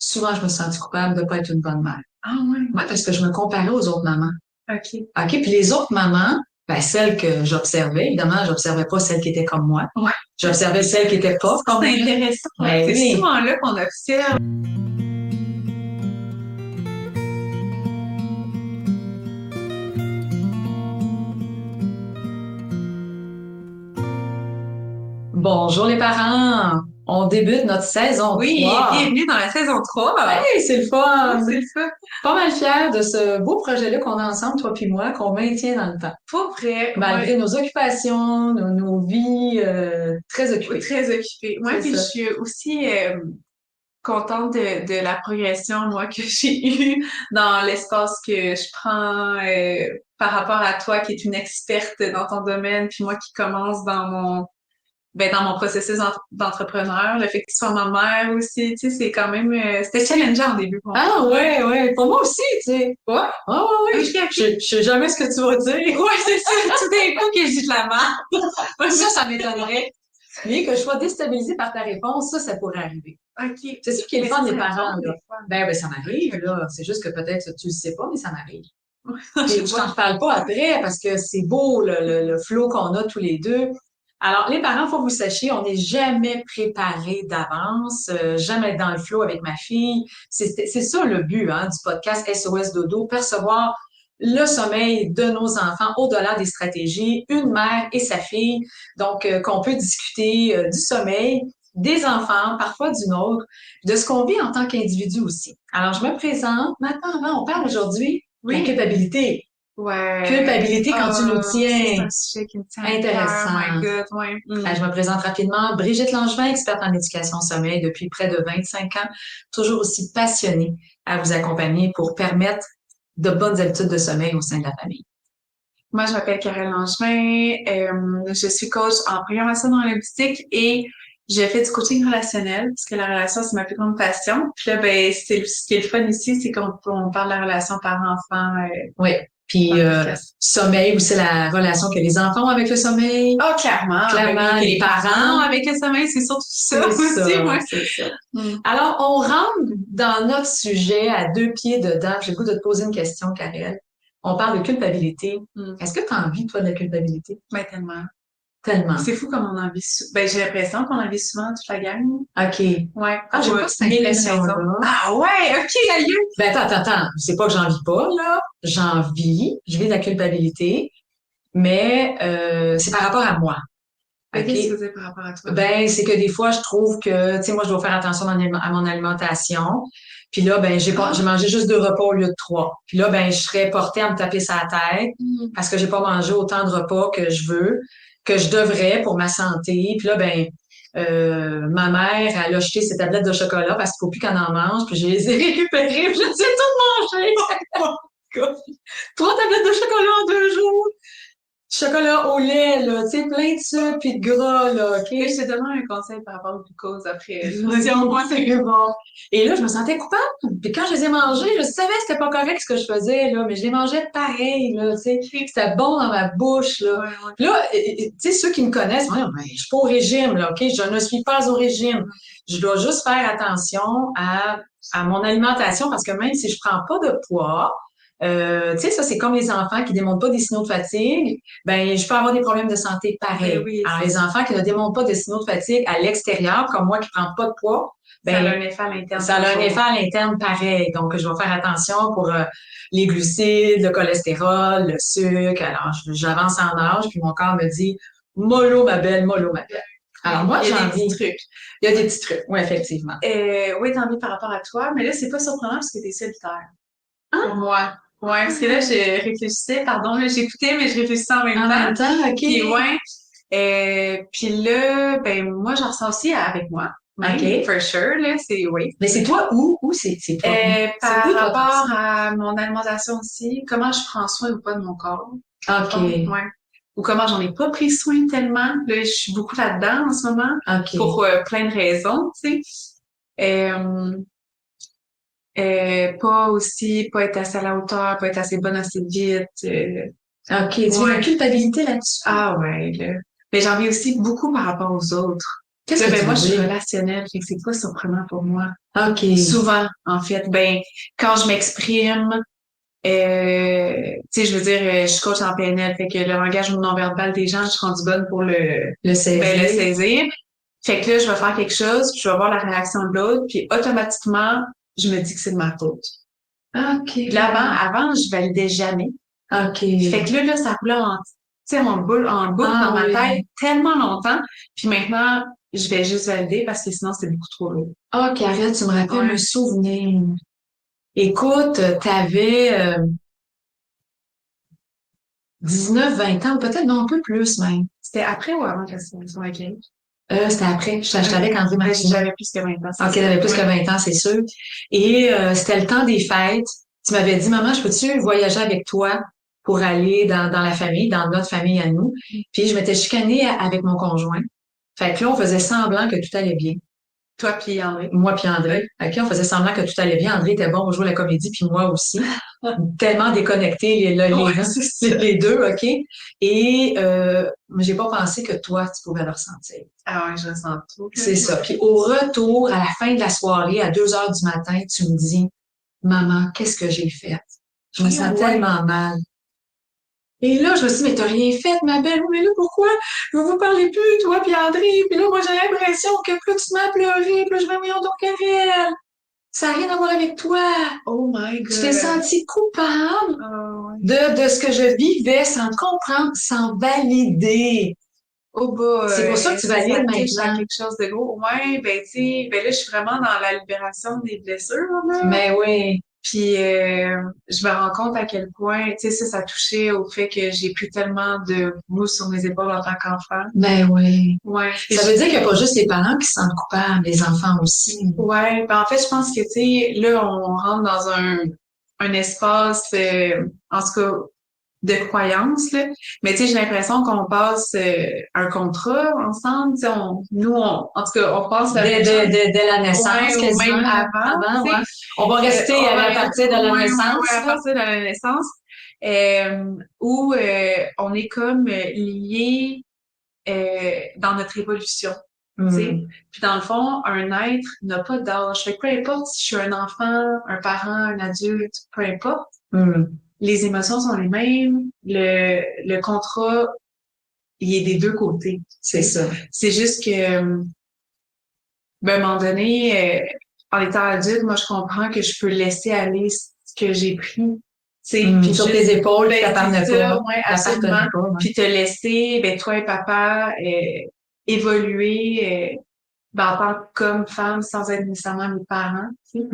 souvent, je me suis sentie coupable de pas être une bonne mère. Ah ouais, Ouais, parce que je me comparais aux autres mamans. ok. OK, puis les autres mamans, ben, celles que j'observais, évidemment, j'observais pas celles qui étaient comme moi. Ouais. J'observais celles qui étaient pas C'est comme moi. intéressant, hein? Ben C'est oui. souvent là qu'on observe. Bonjour les parents. On débute notre saison Oui, 3. bienvenue dans la saison 3. Hey, c'est le fun. C'est le fun. Pas mal fière de ce beau projet-là qu'on a ensemble, toi puis moi, qu'on maintient dans le temps. Pas vrai, Malgré ouais. nos occupations, nos vies très Ouais, occupées. très occupée. Ouais, C'est puis je ça. suis aussi contente de la progression, moi, que j'ai eue dans l'espace que je prends par rapport à toi, qui est une experte dans ton domaine, puis moi qui commence dans mon processus d'entrepreneur. Le fait que tu sois ma mère aussi, tu sais, c'est quand même, c'était challengeant au début pour moi. Ah Ouais. ouais, ouais. Pour moi aussi, tu sais. Ouais, ouais, ouais, ouais. Ok, ok. Je sais jamais ce que tu vas dire. Ouais, c'est ça. Tout d'un coup que je dis de la merde. Ça m'étonnerait. Mais que je sois déstabilisée par ta réponse, ça pourrait arriver. OK. C'est sûr qu'il est le Mais fun ça, des ça parents, tombe là. des fois. Ben, ça m'arrive, OK. là. C'est juste que peut-être tu le sais pas, mais ça m'arrive. Je Puis je vois. t'en reparle pas après parce que c'est beau, le flow qu'on a tous les deux. Alors, les parents, faut que vous sachiez, on n'est jamais préparé d'avance, jamais dans le flow avec ma fille. C'est ça le but, hein, du podcast SOS Dodo, percevoir le sommeil de nos enfants au-delà des stratégies, une mère et sa fille. Donc, qu'on peut discuter du sommeil, des enfants, parfois d'une autre, de ce qu'on vit en tant qu'individu aussi. Alors, je me présente. Maintenant, on parle aujourd'hui de la Oui. culpabilité. Ouais. Culpabilité quand tu nous Ça, c'est tiens. un sujet qui me tient à cœur. Intéressant. My God, ouais. Je me présente rapidement. Brigitte Langevin, experte en éducation sommeil depuis près de 25 ans, toujours aussi passionnée à vous accompagner pour permettre de bonnes habitudes de sommeil au sein de la famille. Moi, je m'appelle Karel Langevin. Je suis coach en programmation dans la boutique et je fais du coaching relationnel parce que la relation, c'est ma plus grande passion. Puis là, ben, ce qui est le fun ici, c'est qu'on parle de la relation parent-enfant Oui. dans Puis le podcast. sommeil, ou c'est la relation que les enfants ont avec le sommeil. Ah, clairement. Ben oui, Clairement, que les les parents parents. avec le sommeil, c'est surtout ça C'est aussi, ça, moi. c'est ça. Mm. Alors, on rentre dans notre sujet à deux pieds dedans. J'ai le goût de te poser une question, Karel. On parle de culpabilité. Mm. Est-ce que tu as envie, toi, de la culpabilité? Ben, tellement. Tellement. C'est fou comme on en vit ben, j'ai l'impression qu'on en vit souvent toute la gang. OK. Ouais, Ah, pour j'ai pas cette mille et une raisons. impression-là. Ah ouais, ok, aïe. Ben, attends. C'est pas que j'en vis pas, là. J'en vis. Je vis de la culpabilité. Mais c'est par rapport à moi. Ben, OK? qu'est-ce que tu veux dire par rapport à toi? Ben, c'est que des fois, je trouve que, tu sais, moi, je dois faire attention à mon alimentation. Puis là, ben, j'ai Ah! mangé juste 2 repas au lieu de 3. Puis là, ben, je serais portée à me taper sa tête Mm. parce que j'ai pas mangé autant de repas que je veux, que je devrais pour ma santé. Puis là, ben, ma mère, elle a jeté ses tablettes de chocolat parce qu'il faut plus qu'elle en mange. Puis je les ai récupérées. Puis je les ai toutes mangées. Oh my God. 3 tablettes de chocolat en 2 jours. Chocolat au lait, là, tu sais, plein de sucre puis de gras, là, OK? Et je te donne un conseil par rapport au glucose après. Vas-y, moi, c'est bon. Et là, je me sentais coupable. Puis quand je les ai mangés, je savais que c'était pas correct ce que je faisais, là, mais je les mangeais pareil, là, tu sais. C'était bon dans ma bouche, là. Ouais, ouais. Puis là, tu sais, ceux qui me connaissent, moi, ben, je suis pas au régime, là, OK? Je ne suis pas au régime. Je dois juste faire attention à mon alimentation parce que même si je prends pas de poids, tu sais, ça, c'est comme les enfants qui démontrent pas des signaux de fatigue. Ben, je peux avoir des problèmes de santé Ben pareil. oui, Alors, c'est les enfants qui ne démontrent pas de signaux de fatigue à l'extérieur, comme moi qui prends pas de poids, ça a ben, un effet à l'interne ça a un effet toujours. à l'interne pareil. Donc, je dois faire attention pour les glucides, le cholestérol, le sucre. Alors, j'avance en âge, puis mon corps me dit, mollo, ma belle, mollo, ma belle. Alors, moi, Il y j'ai a des petits envie. trucs. Il y a des petits trucs. Oui, effectivement. Oui, t'as envie par rapport à toi, mais là, c'est pas surprenant parce que t'es solitaire. Pour Hein? moi. Ouais, parce que là, je réfléchissais, pardon, là, j'écoutais, mais je réfléchissais en même En temps. même temps, Puis OK. ouais. Puis là, ben moi, j'en ressens aussi avec moi. Même, OK. for sure, là, c'est oui. Mais c'est toi où? Où c'est toi où? C'est Par où toi dans rapport ça? à mon alimentation aussi, comment je prends soin ou pas de mon corps. OK. Ouais. Ou comment j'en ai pas pris soin tellement. Là, je suis beaucoup là-dedans en ce moment pour OK. plein de raisons, tu sais. Euh, pas être assez à la hauteur, pas être assez bonne assez vite. OK. Tu veux la Ouais. culpabilité là-dessus? Ah ouais, là. Mais j'en vis aussi beaucoup par rapport aux autres. Qu'est-ce Là, que tu moi, veux je suis dire? relationnelle, fait que c'est pas surprenant pour moi. OK. Souvent, en fait, quand je m'exprime, tu sais, je veux dire, je suis coach en PNL, fait que le langage non-verbal des gens, je suis rendue bonne pour Le le saisir. saisir. Fait que là, je vais faire quelque chose, puis je vais voir la réaction de l'autre, puis automatiquement, je me dis que c'est de ma faute. OK. Puis là, avant, je validais jamais. OK. Fait que là, ça roulait tu sais, en boucle dans ma oui. tête tellement longtemps. Puis maintenant, je vais juste valider parce que sinon, c'est beaucoup trop lourd. OK, arrête, tu me rappelles Ouais. un souvenir. Écoute, t'avais 19, 20 ans, ou peut-être non, un peu plus même. C'était après ou avant que la situation avec elle? C'était après. J'étais avec André Martineau. J'avais plus que 20 ans. OK, t'avais plus que 20 ans, c'est sûr. Et c'était le temps des fêtes. Tu m'avais dit, maman, je peux-tu voyager avec toi pour aller dans la famille, dans notre famille à nous? Puis je m'étais chicanée avec mon conjoint. Fait que là, on faisait semblant que tout allait bien. Toi puis André. Moi puis André. OK, on faisait semblant que tout allait bien. André était bon pour jouer la comédie, puis moi aussi. Tellement déconnectés Ouais, c'est ça. les deux, OK? Et mais j'ai pas pensé que toi, tu pouvais le ressentir. Ah ouais, je ressens tout. C'est ça. Puis au retour, à la fin de la soirée, à 2 heures du matin, tu me dis, maman, qu'est-ce que j'ai fait? Je me sens tellement mal. Et là, je me suis dit, mais t'as rien fait, ma belle. Mais là, pourquoi? Vous vous parlez plus, toi puis André. Puis là, moi, j'ai l'impression que plus tu m'as pleuré, plus je me voyons donc Ariel. Ça n'a rien à voir avec toi. Oh my God. Tu t'es senti coupable Oh, de ce que je vivais sans comprendre, sans valider. oh bah, C'est pour ça que tu valides ça touche à maintenant. quelque chose de gros. Ouais, tu sais, là, je suis vraiment dans la libération des blessures, là. Mais oui. Puis je me rends compte à quel point, tu sais, ça touchait au fait que j'ai pris tellement de mousse sur mes épaules en tant qu'enfant. Ben oui. Ouais. Ça veut dire qu'il n'y a pas juste les parents qui se sentent coupables, les enfants aussi. Ouais, en fait, je pense que, tu sais, là, on rentre dans un espace, en tout cas, de croyance, là. Mais, tu sais, j'ai l'impression qu'on passe un contrat ensemble, tu sais, en tout cas, on passe Dès la naissance, ou quasiment. même avant, tu Ouais. sais. On va rester On va à partir de la ouais, naissance. à partir de la naissance, où on est comme liés dans notre évolution. Tu sais. Puis dans le fond, un être n'a pas d'âge. Fait que peu importe si je suis un enfant, un parent, un adulte, peu importe, les émotions sont les mêmes, le contrat, il est des deux côtés. C'est ça. C'est juste que, à un moment donné, en étant adulte, moi, je comprends que je peux laisser aller ce que j'ai pris. Puis sur tes épaules, qui t'appartenait pas. Ouais, absolument. Puis te laisser, toi et papa, évoluer, en tant qu'homme, femme, sans être nécessairement mes parents. Tu sais.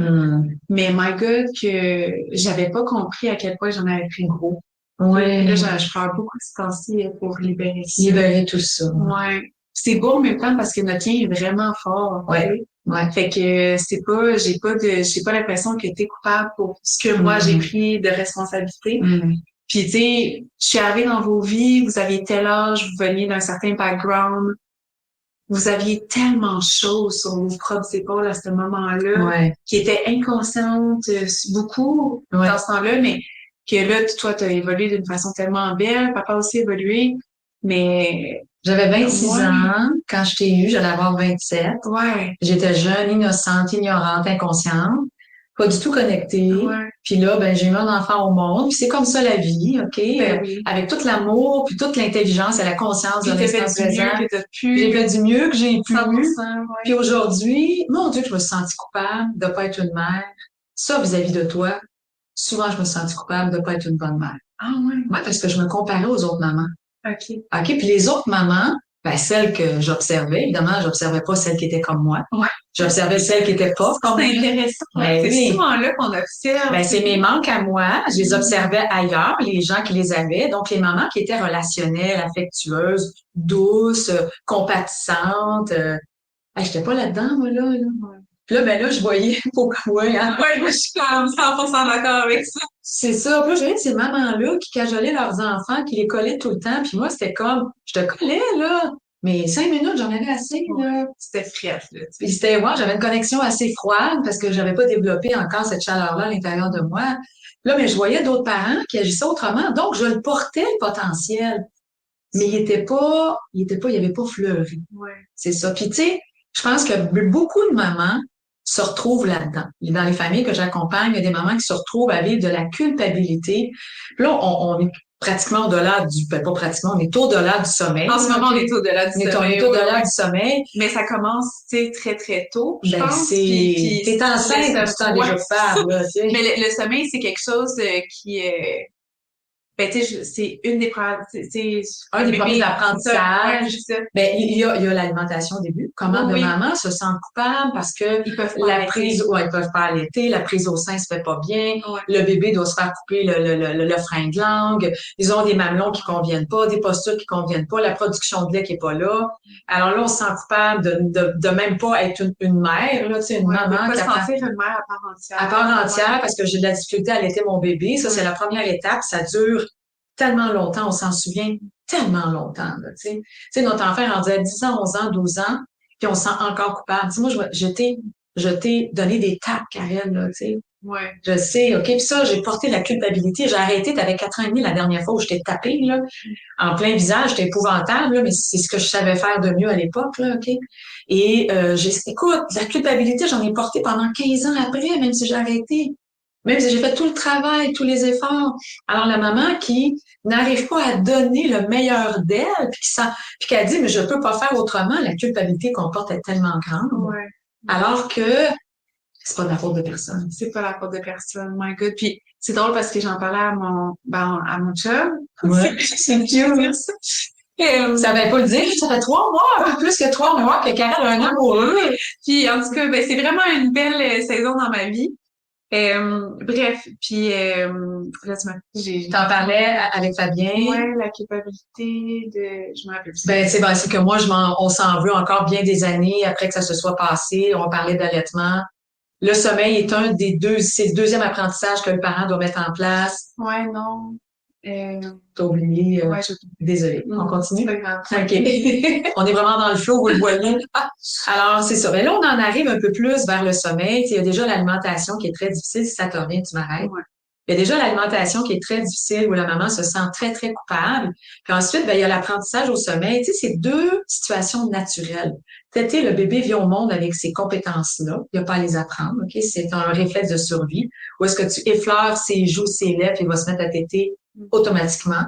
Mais my God, que j'avais pas compris à quel point j'en avais pris gros. Ouais. Là, je parle beaucoup de ce temps-ci pour libérer ça. Libérer tout ça. Ouais. C'est beau en même temps parce que notre lien est vraiment fort. Ouais. Ouais. Fait que j'ai pas l'impression que t'es coupable pour ce que moi j'ai pris de responsabilité. Puis tu sais, je suis arrivée dans vos vies, vous aviez tel âge, vous veniez d'un certain background, vous aviez tellement de choses sur vos propres épaules à ce moment-là, qui étaient inconscientes beaucoup dans ce temps-là, mais que là, toi, t'as évolué d'une façon tellement belle, papa aussi a évolué, mais... J'avais 26 ans quand je t'ai eu, j'allais avoir 27. Ouais. J'étais jeune, innocente, ignorante, inconsciente, pas du tout connectée. Ouais. Puis là, j'ai mis un enfant au monde. Puis c'est comme ça la vie, OK? Oui. Avec tout l'amour, puis toute l'intelligence et la conscience de l'instant présent. J'ai fait du mieux que j'ai pu. 100%, Puis aujourd'hui, mon Dieu, que je me suis sentie coupable de pas être une mère. Ça, vis-à-vis de toi, souvent, je me suis sentie coupable de pas être une bonne mère. Ah ouais? Ouais, parce que je me comparais aux autres mamans. OK. OK, puis les autres mamans, celles que j'observais, évidemment, j'observais pas celles qui étaient comme moi. Ouais. J'observais celles qui étaient pas comme moi. C'est intéressant. C'est souvent là qu'on observe. C'est mes manques à moi. Je les observais ailleurs, les gens qui les avaient. Donc, les mamans qui étaient relationnelles, affectueuses, douces, compatissantes. J'étais pas là-dedans, moi, là. Puis là, je voyais pourquoi. Hein? Ouais, moi, je suis comme 100% d'accord avec ça. C'est ça. Puis là, je voyais ces mamans-là qui cajolaient leurs enfants, qui les collaient tout le temps. Puis moi, c'était comme, je te collais, là. Mais 5 minutes, j'en avais assez, là. C'était frette, là. Puis j'avais une connexion assez froide parce que j'avais pas développé encore cette chaleur-là à l'intérieur de moi. Là, mais je voyais d'autres parents qui agissaient autrement. Donc, je le portais, le potentiel. mais il avait pas fleuri. Ouais. C'est ça. Puis tu sais, je pense que beaucoup de mamans se retrouvent là-dedans. Dans les familles que j'accompagne, il y a des mamans qui se retrouvent à vivre de la culpabilité. Puis là, on est pratiquement au-delà pas pratiquement, on est au-delà du sommeil. En ce moment, on est au-delà du sommeil. On est au-delà du sommeil. Mais ça commence, tu sais, très, très tôt, je Ben, pense. T'es enceinte, tu t'en déjà coupable, là, tu sais. Mais le sommeil, c'est quelque chose qui est, ben, tu sais, c'est une des premières, c'est un des premiers apprentissages. Ouais, ben, il y a l'alimentation au début. Comment de maman se sent coupable parce que ils peuvent la prise, ils peuvent pas allaiter, la prise au sein se fait pas bien, le bébé doit se faire couper le frein de langue, ils ont des mamelons qui conviennent pas, des postures qui conviennent pas, la production de lait qui est pas là. Alors là, on se sent coupable de même pas être une mère, là, tu sais, une maman qui a pas se sentir une mère à part entière. À part entière, parce que j'ai de la difficulté à allaiter mon bébé. Ça, c'est la première étape. Ça dure tellement longtemps, on s'en souvient tellement longtemps, là, tu sais. Tu sais, notre enfant est rendu à 10 ans, 11 ans, 12 ans, puis on se sent encore coupable. Tu sais, moi, je t'ai donné des tapes, Karen, là, tu sais. Ouais. Je sais, OK. Puis ça, j'ai porté de la culpabilité. J'ai arrêté, t'avais 4 ans et demi la dernière fois où je t'ai tapé, là, en plein visage. C'était épouvantable, là, mais c'est ce que je savais faire de mieux à l'époque, là, OK. Et écoute, la culpabilité, j'en ai porté pendant 15 ans après, même si j'ai arrêté. Même si j'ai fait tout le travail, tous les efforts. Alors, la maman qui n'arrive pas à donner le meilleur d'elle, puis qui a dit, mais je peux pas faire autrement, la culpabilité qu'on porte est tellement grande. Ouais. Alors que c'est pas de la faute de personne. C'est pas la faute de personne, my God. Puis c'est drôle parce que j'en parlais à mon chum. Ouais. C'est cute. Ça va pas le dire, ça fait 3 mois, un peu plus que 3 mois que Karen a un amoureux. Puis en tout cas, ben, c'est vraiment une belle saison dans ma vie. Bref, puis là, T'en parlais avec Fabien. Ouais, la culpabilité je me rappelle plus. C'est que moi, on s'en veut encore bien des années après que ça se soit passé. On parlait d'allaitement. Le sommeil est c'est le deuxième apprentissage que le parent doit mettre en place. Ouais, non. T'as oublié. Ouais, Désolée. On continue? C'est pas grave. OK. On est vraiment dans le flow, vous le voyez. Alors, c'est ça. Mais là, on en arrive un peu plus vers le sommeil. Il y a déjà l'alimentation qui est très difficile. Si ça te revient, tu m'arrêtes. Ouais. Il y a déjà l'alimentation qui est très difficile, où la maman se sent très, très coupable. Puis ensuite, il y a l'apprentissage au sommeil. Tu sais, c'est 2 situations naturelles. Peut-être, le bébé vient au monde avec ces compétences-là. Il n'y a pas à les apprendre, OK? C'est un réflexe de survie. Où est-ce que tu effleures ses joues, ses lèvres, il va se mettre à téter automatiquement.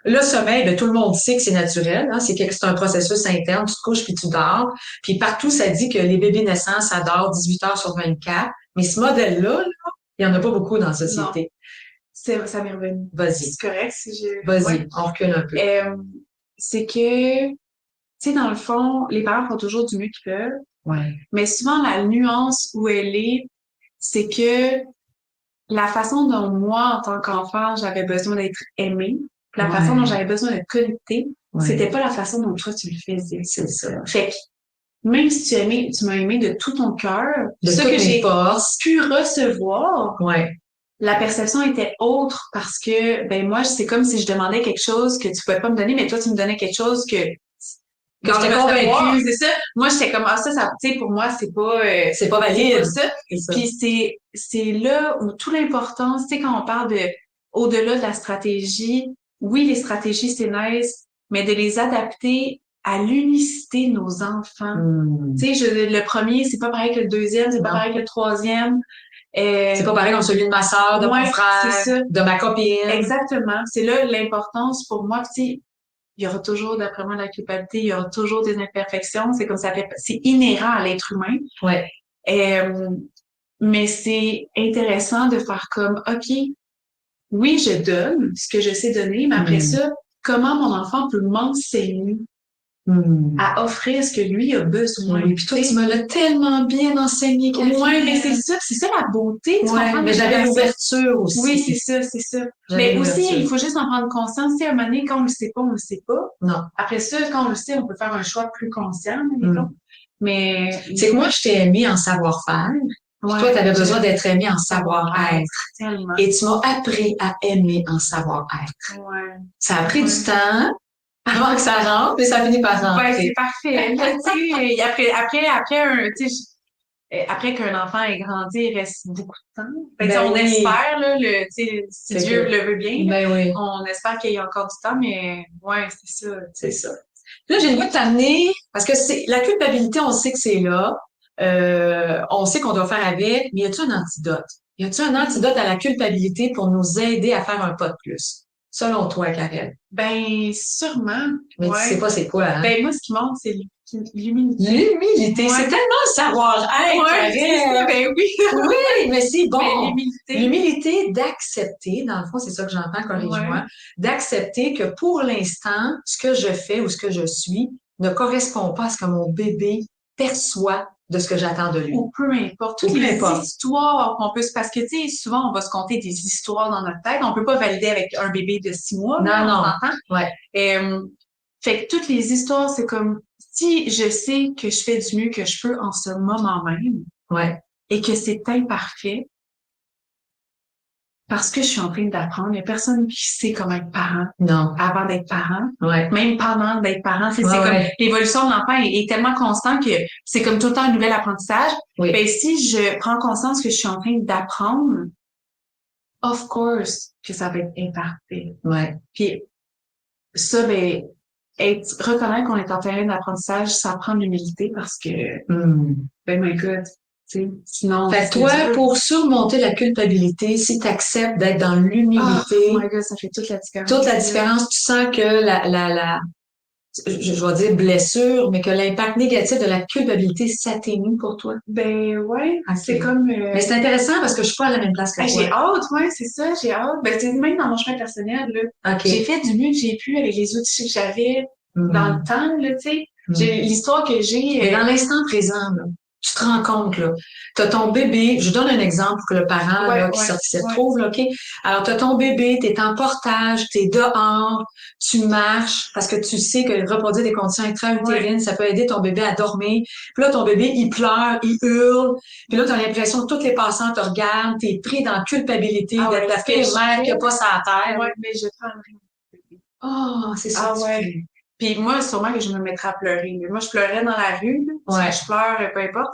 Le sommeil, tout le monde sait que c'est naturel. Hein? C'est un processus interne. Tu te couches puis tu dors. Puis partout, ça dit que les bébés naissants, ça dort 18 heures sur 24. Mais ce modèle-là, il y en a pas beaucoup dans la société. Non. Ça m'est revenu. Vas-y. C'est correct si je... Vas-y, on recule un peu. C'est que, tu sais, dans le fond, les parents font toujours du mieux qu'ils peuvent. Ouais. Mais souvent, la nuance où elle est, c'est que la façon dont moi, en tant qu'enfant, j'avais besoin d'être aimée, la façon dont j'avais besoin d'être connectée, c'était pas la façon dont toi, tu le faisais. C'est ça. Fait que, même si tu m'as aimé de tout ton cœur, de ce que j'ai pu recevoir, la perception était autre parce que, moi, c'est comme si je demandais quelque chose que tu pouvais pas me donner, mais toi, tu me donnais quelque chose que j'étais convaincue, c'est ça. Moi, j'étais comme, ça, tu sais, pour moi, c'est pas valide. C'est ça. Puis c'est là où toute l'importance, tu sais, quand on parle au-delà de la stratégie, oui, les stratégies, c'est nice, mais de les adapter à l'unicité de nos enfants. Tu sais, le premier, c'est pas pareil que le deuxième, c'est pas pareil que le troisième. C'est pas pareil comme celui de ma sœur, de mon frère, de ma copine. Exactement. C'est là l'importance pour moi. Tu sais, il y aura toujours, d'après moi, de la culpabilité, il y aura toujours des imperfections. C'est comme ça c'est inhérent à l'être humain. Ouais. Mais c'est intéressant de faire comme, OK, oui, je donne ce que je sais donner, mais après ça, comment mon enfant peut m'enseigner à offrir ce que lui a besoin. Puis toi, tu me l'as tellement bien enseigné, Catherine. Oui, mais c'est ça la beauté. Tu comprends? Mais j'avais l'ouverture aussi. Oui, c'est ça. Mais aussi, il faut juste en prendre conscience. Tu sais, à un moment donné, quand on le sait pas, on le sait pas. Non. Après ça, quand on le sait, on peut faire un choix plus conscient, Mais c'est que moi, je t'ai aimé en savoir-faire. Toi, tu avais besoin d'être aimé en savoir-être. Tellement. Et tu m'as appris à aimer en savoir-être. Ouais. Ça a pris du temps avant que ça rentre, mais ça finit par rentrer. Ouais, c'est parfait. Tu sais, après un, tu sais, après qu'un enfant ait grandi, il reste beaucoup de temps. Fait que, Ben on oui. espère, là, tu sais, si Fait Dieu que- le veut bien, là, Ben oui, on espère qu'il y ait encore du temps, mais ouais, c'est ça. c'est ça. Là, j'ai le goût de t'amener, parce que c'est la culpabilité, on sait que c'est là. On sait qu'on doit faire avec, mais y a-t-il un antidote? Y a-t-il un antidote à la culpabilité pour nous aider à faire un pas de plus? Selon toi, Karel. Ben, sûrement, Mais tu sais ouais. pas c'est quoi, hein? Ben, moi, ce qui manque, c'est l'humilité. L'humilité, c'est Ouais. tellement le savoir-être, Ouais, c'est ça, Karel. ben oui. Oui, mais c'est Mais bon. l'humilité, L'humilité d'accepter, dans le fond, c'est ça que j'entends, ouais. corrige-moi, d'accepter que pour l'instant, ce que je fais ou ce que je suis ne correspond pas à ce que mon bébé perçoit de ce que j'attends de lui. Ou peu importe, Ou toutes peu les importe. histoires qu'on peut se... Parce que, tu sais, souvent, on va se conter des histoires dans notre tête. On peut pas valider avec un bébé de 6 mois, là, Non, on non. s'entend. Ouais, Fait que toutes les histoires, c'est comme si je sais que je fais du mieux que je peux en ce moment même ouais. et que c'est imparfait parce que je suis en train d'apprendre. Il y a personne qui sait comment être parent Non. avant d'être parent. Ouais. Même pendant d'être parent, c'est Ouais, comme ouais. l'évolution de l'enfant est tellement constante que c'est comme tout le temps un nouvel apprentissage. Oui. Ben, si je prends conscience que je suis en train d'apprendre, of course que ça va être imparfait. Ouais. Puis ça, ben, reconnaître qu'on est en période d'apprentissage, ça prend de l'humilité parce que, ben, my God, tu sais, sinon, Fait que c'est toi, dur. pour surmonter la culpabilité, si tu acceptes d'être dans l'humilité, Oh my God, ça fait toute la différence. toute la différence, tu sens que je vais dire blessure, mais que l'impact négatif de la culpabilité s'atténue pour toi. Ben, ouais, Ok. c'est comme, Mais c'est intéressant parce que je suis pas à la même place que j'ai toi. hâte, ouais, c'est ça, j'ai hâte. Ben, tu sais, même dans mon chemin personnel, là, OK. j'ai fait du mieux que j'ai pu avec les outils que j'avais dans le temps, là, tu sais. L'histoire que j'ai, Mais dans l'instant présent, là, tu te rends compte, là, t'as ton bébé, je donne un exemple pour que le parent, là, qui se retrouve, là, OK? Alors, t'as ton bébé, t'es en portage, t'es dehors, tu marches, parce que tu sais que reproduire des conditions intra-utérines, ça peut aider ton bébé à dormir. Puis là, ton bébé, il pleure, il hurle, puis là, t'as l'impression que tous les passants te regardent, t'es pris dans la culpabilité d'être la pire mère qui a pas sa terre. Ouais, mais je prendrais. Oh, c'est ça Ah que tu ouais. fais. Puis moi, sûrement que je me mettrais à pleurer. Mais moi, je pleurais dans la rue, là, parce que je pleure, peu importe.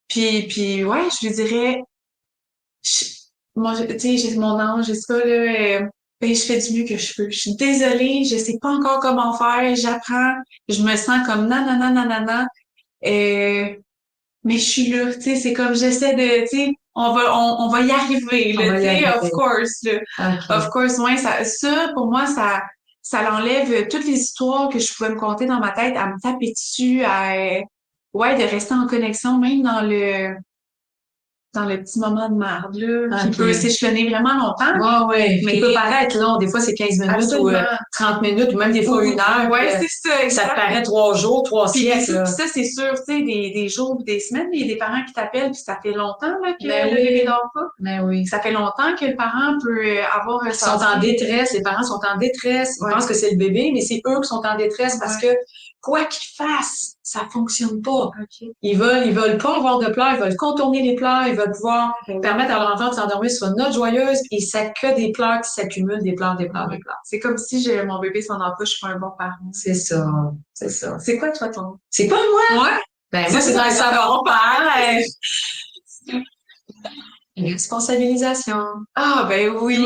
Puis ouais, je lui dirais, je- moi, tu sais, j'ai mon ange, j'ai ça, là, ben, je fais du mieux que je peux. Je suis désolée, je sais pas encore comment faire, j'apprends, je me sens comme nanana, nanana, mais je suis là, tu sais, c'est comme j'essaie de, tu sais, on va y arriver, là, tu sais, of course, là. Okay. Of course, ouais, ça, pour moi, ça l'enlève toutes les histoires que je pouvais me conter dans ma tête, à me taper dessus, ouais, de rester en connexion, même dans le petit moment de marde, là, qui peut s'échelonner vraiment longtemps. Ouais. Mais il peut paraître long. Des fois, c'est 15 minutes absolument. ou 30 minutes ou même des fois 1 heure. Ouais, c'est ça, Ça te exact. paraît 3 jours, 3 siècles. Puis ça, c'est sûr, tu sais, des jours ou des semaines, il y a des parents qui t'appellent, puis ça fait longtemps là, que Ben le oui. bébé dort pas. Ben oui. Ça fait longtemps que le parent peut avoir un Ils sont en détresse, les parents sont en détresse, ils pensent que c'est le bébé, mais c'est eux qui sont en détresse parce que quoi qu'ils fassent, ça fonctionne pas. Ils veulent pas avoir de pleurs, ils veulent contourner les pleurs, ils veulent pouvoir permettre à leur enfant de s'endormir sur une note joyeuse, et ça que des pleurs qui s'accumulent, des pleurs, des pleurs, des pleurs. C'est comme si mon bébé s'endort pas, je suis pas un bon parent. C'est ça, c'est ça. C'est quoi toi ton? C'est quoi moi? Ouais. Ben moi c'est dans le savoir-faire. Responsabilisation. Ah ben oui.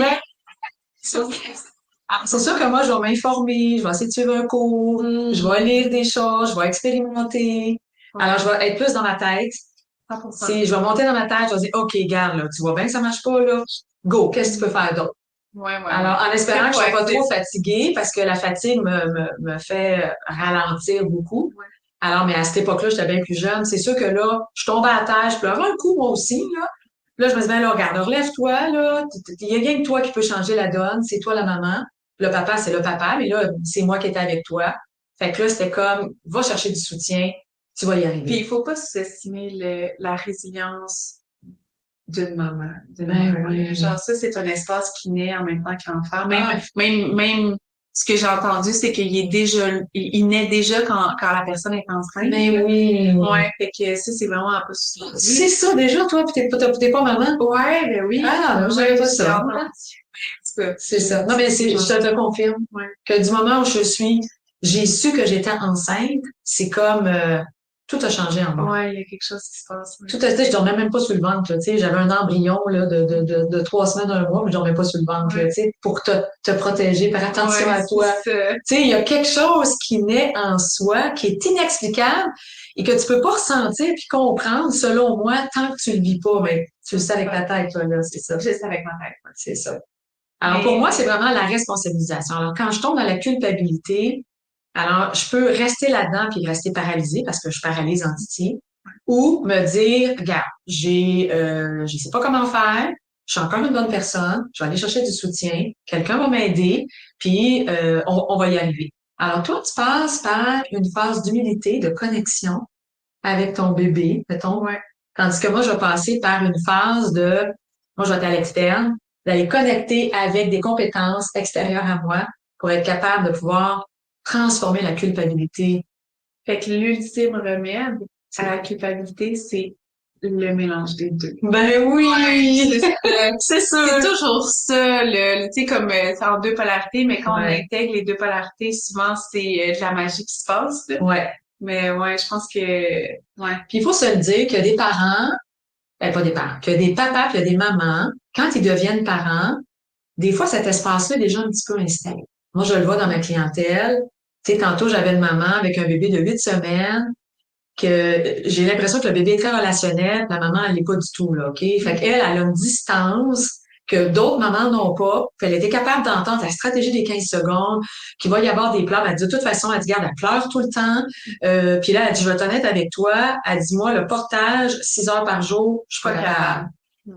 C'est sûr que moi, je vais m'informer, je vais essayer de suivre un cours, je vais lire des choses, je vais expérimenter. Alors, je vais être plus dans ma tête. Si je vais monter dans ma tête, je vais dire, OK, garde, là, tu vois bien que ça marche pas, là. Go, qu'est-ce que tu peux faire d'autre? Alors, en espérant que je sois pas trop fatiguée, parce que la fatigue me fait ralentir beaucoup. Alors, mais à cette époque-là, j'étais bien plus jeune. C'est sûr que là, je tombais à terre, je pleurais un coup, moi aussi, là. Là, je me dis, ben là, regarde, relève-toi, là. Il y a rien que toi qui peut changer la donne. C'est toi la maman. Le papa, c'est le papa, mais là, c'est moi qui étais avec toi. Fait que là, c'était comme, va chercher du soutien, tu vas y arriver. Puis il faut pas sous-estimer la résilience d'une maman. Genre ça, c'est un espace qui naît en même temps que l'enfant. Même ce que j'ai entendu, c'est qu'il est déjà, il naît déjà quand la personne est enceinte. Mais oui. Ouais, fait que ça, c'est vraiment un peu sous-estimé. C'est ça, déjà, toi, puis t'es pas maman? Ouais, ben oui. Ah, j'avais pas ça. C'est ça. Non, mais je te confirme que du moment où j'ai su que j'étais enceinte, c'est comme, Tout a changé en moi. Ouais, il y a quelque chose qui se passe. Tout à fait, je dormais même pas sur le ventre, là, tu sais, j'avais un embryon, là, de 3 semaines, un mois, mais je dormais pas sur le ventre, là, Ouais. tu sais, pour te protéger, faire attention Ouais, à toi. c'est ça. Tu sais, il y a quelque chose qui naît en soi, qui est inexplicable et que tu peux pas ressentir puis comprendre, selon moi, tant que tu le vis pas, mais tu le sais avec ta tête, toi, là, c'est ça. Juste avec ma tête. C'est ça. Alors, pour moi, Mais, c'est vraiment la responsabilisation. Alors, quand je tombe dans la culpabilité, alors, je peux rester là-dedans puis rester paralysée parce que je paralyse en titille, ou me dire, regarde, je sais pas comment faire, je suis encore une bonne personne, je vais aller chercher du soutien, quelqu'un va m'aider, puis on va y arriver. Alors, toi, tu passes par une phase d'humilité, de connexion avec ton bébé, mettons, ouais. tandis que moi, je vais passer par une phase de, moi, je vais être à l'externe, d'aller connecter avec des compétences extérieures à moi pour être capable de pouvoir transformer la culpabilité. Fait que l'ultime remède à la culpabilité, c'est le mélange des deux. Ben oui! C'est ça. C'est C'est sûr! toujours ça, tu sais, comme c'est en deux polarités, mais quand on Ouais, intègre les deux polarités, souvent c'est de la magie qui se passe, là. ouais. Mais ouais, je pense que ouais. Puis il faut se le dire que des parents, pas des parents, que des papas puis des mamans, quand ils deviennent parents, des fois cet espace-là est déjà un petit peu installé. Moi, je le vois dans ma clientèle. Tu sais, tantôt, j'avais une maman avec un bébé de 8 semaines que j'ai l'impression que le bébé est très relationnel, la maman, elle n'est pas du tout, là, OK? Fait qu'elle, elle a une distance que d'autres mamans n'ont pas. Puis elle était capable d'entendre la stratégie des 15 secondes, qu'il va y avoir des pleurs. Elle dit, de toute façon, elle dit, garde, elle pleure tout le temps. Puis là, elle dit, je vais être honnête avec toi. Elle dit, moi, le portage, 6 heures par jour, je suis pas capable.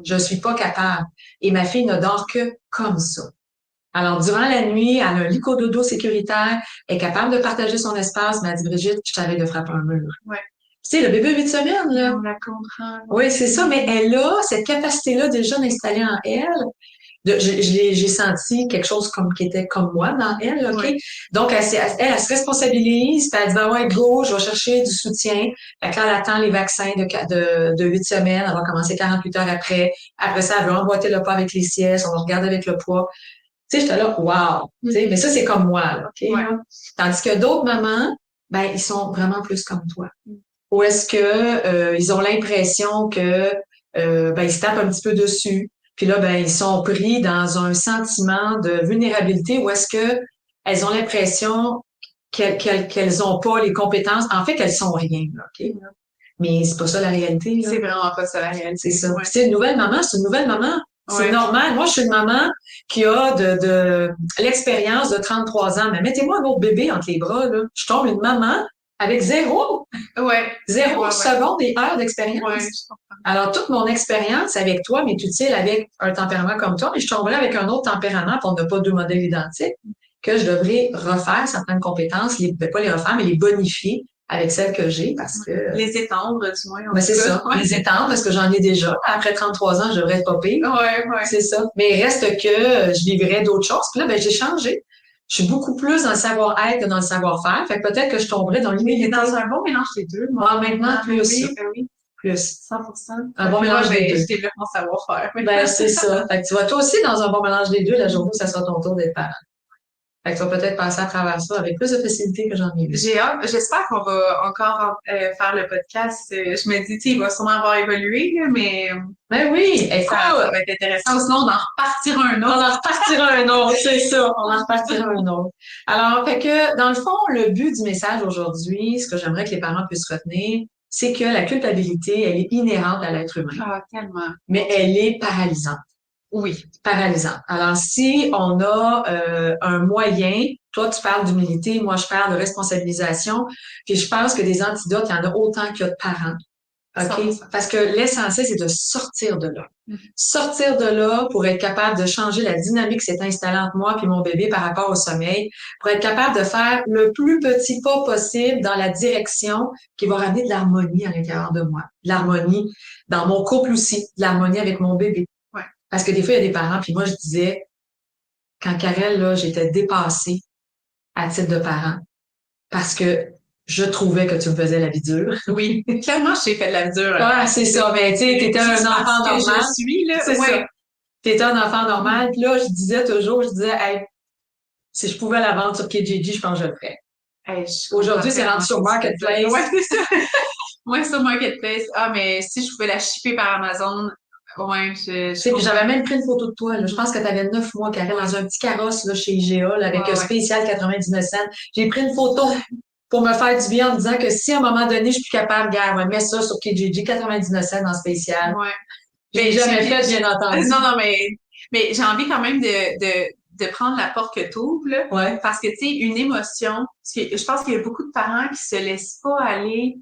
Je suis pas capable. Et ma fille ne dort que comme ça. Alors, durant la nuit, elle a un lit dodo sécuritaire, elle est capable de partager son espace, mais elle dit, Brigitte, je t'arrête de frapper un mur. Ouais. Tu sais, le bébé 8 semaines, là. On la comprend. Oui, c'est ça, mais elle a cette capacité-là déjà d'installer en elle. J'ai senti quelque chose comme qui était comme moi dans elle, OK? Ouais. Donc, elle se responsabilise, puis elle dit, ben ouais, go, je vais chercher du soutien. Fait que là, elle attend les vaccins de 8 semaines, elle va commencer 48 heures après. Après ça, elle veut emboîter le pas avec les siestes, on va regarder avec le poids. Tu sais, j'étais là, wow! Tu sais, mais ça, c'est comme moi, là, OK? Ouais. Là? Tandis que d'autres mamans, ben, ils sont vraiment plus comme toi. Ou est-ce que ils ont l'impression que ben, ils se tapent un petit peu dessus. Puis là, ben, ils sont pris dans un sentiment de vulnérabilité ou est-ce que elles ont l'impression qu'elles ont pas les compétences. En fait, qu'elles sont rien, là, OK? Mais c'est pas ça la réalité, là. C'est vraiment pas ça la réalité. C'est ça. Ouais. C'est une nouvelle maman, c'est une nouvelle maman. C'est Ouais. normal. Moi, je suis une maman qui a de l'expérience de 33 ans. Mais mettez-moi un autre bébé entre les bras, là. Je tombe une maman avec zéro Ouais. seconde et heure d'expérience. Ouais. Alors, toute mon expérience avec toi m'est utile avec un tempérament comme toi, mais je tomberais avec un autre tempérament, puis on n'a pas deux modèles identiques, que je devrais refaire certaines compétences, pas les refaire, mais les bonifier avec celles que j'ai parce que... Les étendre, du moins. Ben, c'est ça. Ouais. Les étendre parce que j'en ai déjà. Après 33 ans, je devrais être pas pire. Ouais. C'est ça. Mais il reste que je vivrais d'autres choses. Puis là, ben, j'ai changé. Je suis beaucoup plus dans le savoir-être que dans le savoir-faire. Fait que peut-être que je tomberais dans l'humilité. Dans un bon mélange des deux. Moi, maintenant, plus. Oui. Plus. 100%. Un bon mélange des deux. Je développe mon savoir-faire. Ben, c'est ça. Fait que tu vas toi aussi dans un bon mélange des deux la journée où ça sera ton tour d'être parent. Fait que tu vas peut-être passer à travers ça avec plus de facilité que j'en ai eu. J'ai hâte. J'espère qu'on va encore faire le podcast. Je me dis, tu sais, il va sûrement avoir évolué, là, mais Ben oui, écoute, ça va être intéressant. Sinon, d'en repartir un autre. on en repartira un autre, c'est ça. On en repartira un autre. Alors, fait que, dans le fond, le but du message aujourd'hui, ce que j'aimerais que les parents puissent retenir, c'est que la culpabilité, elle est inhérente à l'être humain. Ah, tellement. Mais elle est paralysante. Oui. Paralysante. Alors, si on a un moyen, toi, tu parles d'humilité, moi, je parle de responsabilisation, puis je pense que des antidotes, il y en a autant qu'il y a de parents. OK? 100%. Parce que l'essentiel, c'est de sortir de là. Sortir de là pour être capable de changer la dynamique qui s'est installée entre moi et mon bébé par rapport au sommeil, pour être capable de faire le plus petit pas possible dans la direction qui va ramener de l'harmonie à l'intérieur de moi. De l'harmonie dans mon couple aussi, de l'harmonie avec mon bébé. Ouais. Parce que des fois, il y a des parents, puis moi, je disais, quand Karel, là, j'étais dépassée à titre de parent, parce que je trouvais que tu me faisais la vie dure. Oui. Clairement, j'ai fait de la dure. Ouais, c'est ça. Mais tu sais, t'étais un enfant normal. Je suis, là. C'est ouais. ça. T'étais un enfant normal. Puis là, je disais, hey, si je pouvais la vendre sur Kijiji, je pense que je le ferais. Hey, Aujourd'hui, c'est rendu sur Marketplace. Ouais, c'est ça. Moi, sur Marketplace, mais si je pouvais la shipper par Amazon, ouais, Tu sais, puis j'avais même pris une photo de toi, là. Je pense que tu avais 9 mois, Karel, dans un petit carrosse, là, chez IGA, là, avec un ouais. spécial 99 cents. J'ai pris une photo pour me faire du bien en me disant que si à un moment donné, je suis plus capable, gars, ouais, mets ça sur Kijiji, 99 cents dans spécial. Ouais. Je l'ai jamais fait, bien entendu. Non, mais j'ai envie quand même de prendre la porte que t'ouvres, là. Ouais. Parce que, tu sais, une émotion, je pense qu'il y a beaucoup de parents qui se laissent pas aller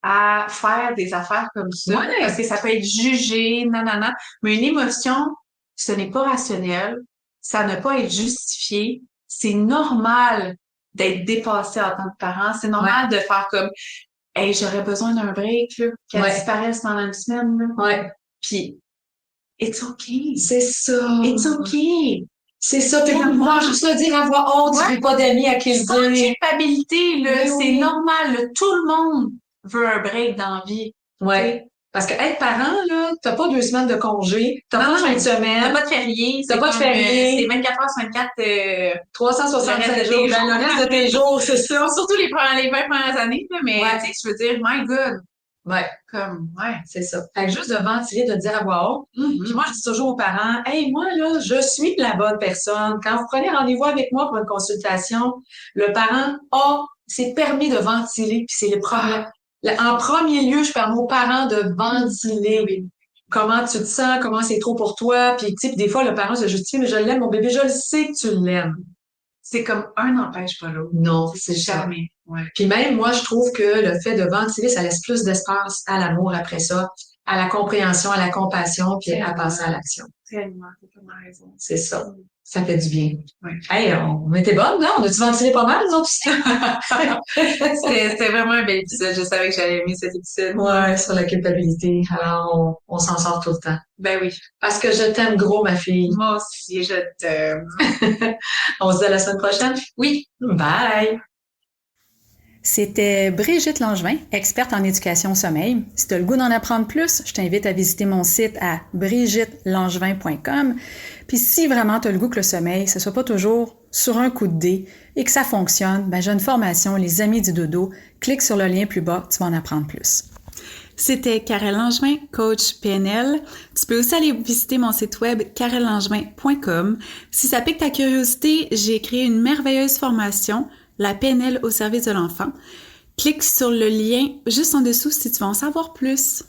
à faire des affaires comme ça. Ouais. Parce que ça peut être jugé, nanana. Mais une émotion, ce n'est pas rationnel. Ça ne peut pas être justifié. C'est normal d'être dépassé en tant que parent. C'est normal de faire comme, hey, j'aurais besoin d'un break, là, qu'elle disparaisse pendant une semaine, là. Ouais. Puis, it's okay. C'est ça. It's okay. C'est ça. Puis moi, juste le dire à voix haute, tu veux pas d'amis à qui le Sans dire. culpabilité, là, Oui, c'est oui. normal, là. Tout le monde veut un break dans la vie. Ouais. Parce que être parent, là, t'as pas 2 semaines de congé, t'as pas une semaine. T'as pas de férié. T'as pas de férié. C'est 24 heures sur 24, 365 jours. Ben, le reste de tes jours, c'est ça. Surtout les 20 premières années, là, mais tu sais, je veux dire, my God. Ouais. C'est ça. Fait que juste de ventiler, de dire à voix haute. Puis moi, je dis toujours aux parents, hey, moi, là, je suis la bonne personne. Quand vous prenez rendez-vous avec moi pour une consultation, le parent c'est permis de ventiler, puis c'est le premier. En premier lieu, je permets aux parents de ventiler. Comment tu te sens, comment c'est trop pour toi, puis tu sais, des fois, le parent se justifie, mais je l'aime, mon bébé, je le sais que tu l'aimes. C'est comme un n'empêche pas l'autre. Non, c'est jamais. Ouais. Puis même, moi, je trouve que le fait de ventiler, ça laisse plus d'espace à l'amour après ça, à la compréhension, à la compassion, puis à passer à l'action. Tellement, t'as tellement raison. C'est ça. Ça fait du bien. Ouais. Hey, on était bonnes, non? On a-tu ventilé pas mal, nous autres? C'était vraiment un bel épisode. Je savais que j'allais aimer cet épisode. Ouais, sur la culpabilité. Alors, on s'en sort tout le temps. Ben oui. Parce que je t'aime gros, ma fille. Moi aussi, je t'aime. On se dit à la semaine prochaine? Oui. Bye! C'était Brigitte Langevin, experte en éducation au sommeil. Si tu as le goût d'en apprendre plus, je t'invite à visiter mon site à brigittelangevin.com. Puis si vraiment tu as le goût que le sommeil, ce soit pas toujours sur un coup de dé et que ça fonctionne, ben j'ai une formation Les Amis du Dodo. Clique sur le lien plus bas, tu vas en apprendre plus. C'était Karel Langevin, coach PNL. Tu peux aussi aller visiter mon site web karellangevin.com. Si ça pique ta curiosité, j'ai créé une merveilleuse formation, la PNL au service de l'enfant. Clique sur le lien juste en dessous si tu veux en savoir plus.